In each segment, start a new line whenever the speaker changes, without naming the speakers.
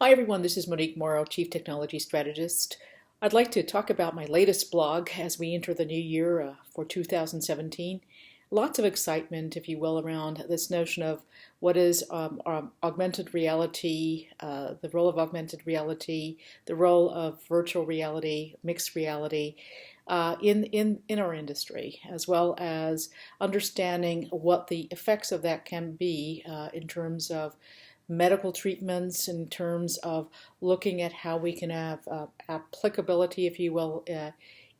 Hi everyone, this is Monique Morrow, Chief Technology Strategist. I'd like to talk about my latest blog as we enter the new year for 2017. Lots of excitement, if you will, around this notion of what is augmented reality, the role of augmented reality, the role of virtual reality, mixed reality in our industry, as well as understanding what the effects of that can be in terms of medical treatments, in terms of looking at how we can have applicability, if you will,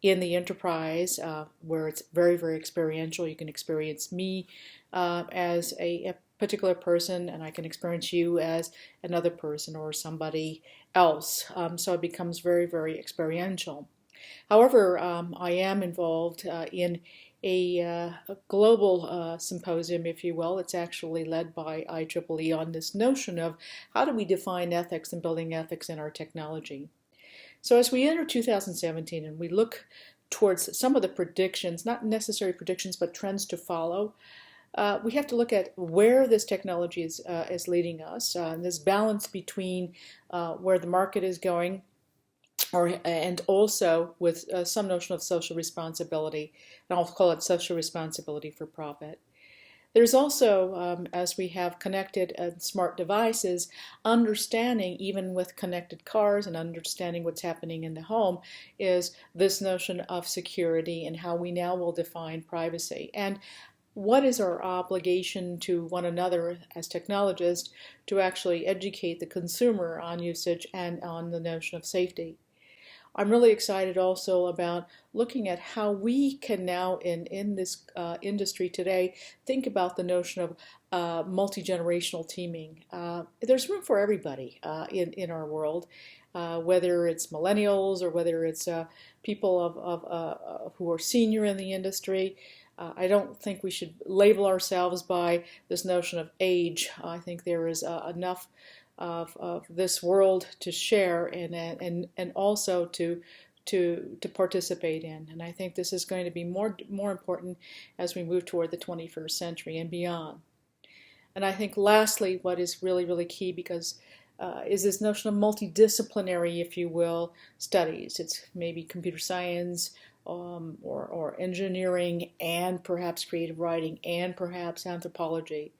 in the enterprise where it's very, very experiential. You can experience me as a particular person, and I can experience you as another person or somebody else. So it becomes very, very experiential. However, I am involved in a global symposium, if you will. It's actually led by IEEE on this notion of how do we define ethics and building ethics in our technology. So as we enter 2017 and we look towards some of the predictions, not necessarily predictions, but trends to follow, we have to look at where this technology is leading us, and this balance between where the market is going, and also with some notion of social responsibility, and I'll call it social responsibility for profit. There's also, as we have connected and smart devices, understanding, even with connected cars and understanding what's happening in the home, is this notion of security and how we now will define privacy. And what is our obligation to one another as technologists to actually educate the consumer on usage and on the notion of safety. I'm really excited also about looking at how we can now in this industry today think about the notion of multi-generational teaming. There's room for everybody in our world, whether it's millennials or whether it's people who are senior in the industry. I don't think we should label ourselves by this notion of age. I think there is enough of this world to share and also to participate in. And I think this is going to be more important as we move toward the 21st century and beyond. And I think lastly, what is really, really key because is this notion of multidisciplinary, if you will, studies. It's maybe computer science or engineering and perhaps creative writing and perhaps anthropology.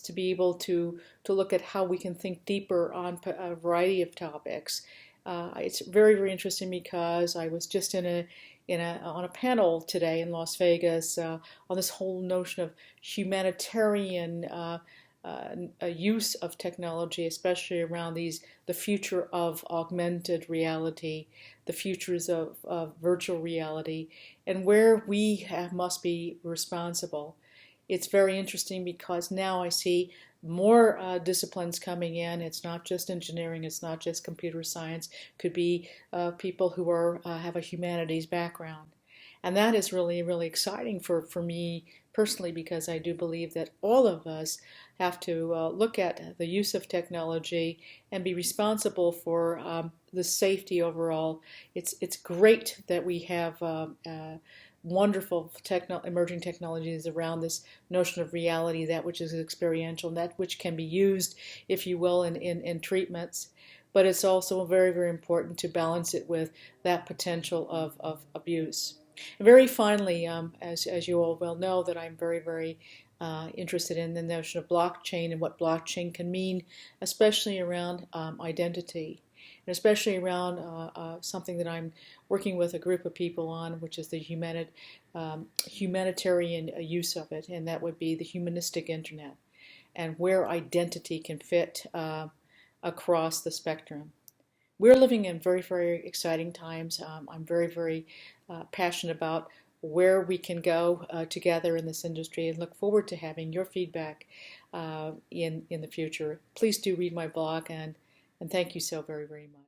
To be able to look at how we can think deeper on a variety of topics. It's very, very interesting because I was just on a panel today in Las Vegas on this whole notion of humanitarian use of technology, especially around the future of augmented reality, the futures of virtual reality, and where we must be responsible. It's very interesting because now I see more disciplines coming in. It's not just engineering, it's not just computer science. It could be people who have a humanities background. And that is really, really exciting for me personally because I do believe that all of us have to look at the use of technology and be responsible for the safety overall. It's great that we have wonderful emerging technologies around this notion of reality, that which is experiential, and that which can be used, if you will, in treatments. But it's also very, very important to balance it with that potential of abuse. And very finally, as you all well know, that I'm very, very interested in the notion of blockchain and what blockchain can mean, especially around identity. And especially around something that I'm working with a group of people on, which is the humanitarian use of it, and that would be the humanistic internet, and where identity can fit across the spectrum. We're living in very, very exciting times. I'm very, very passionate about where we can go together in this industry and look forward to having your feedback in the future. Please do read my blog and thank you so very, very much.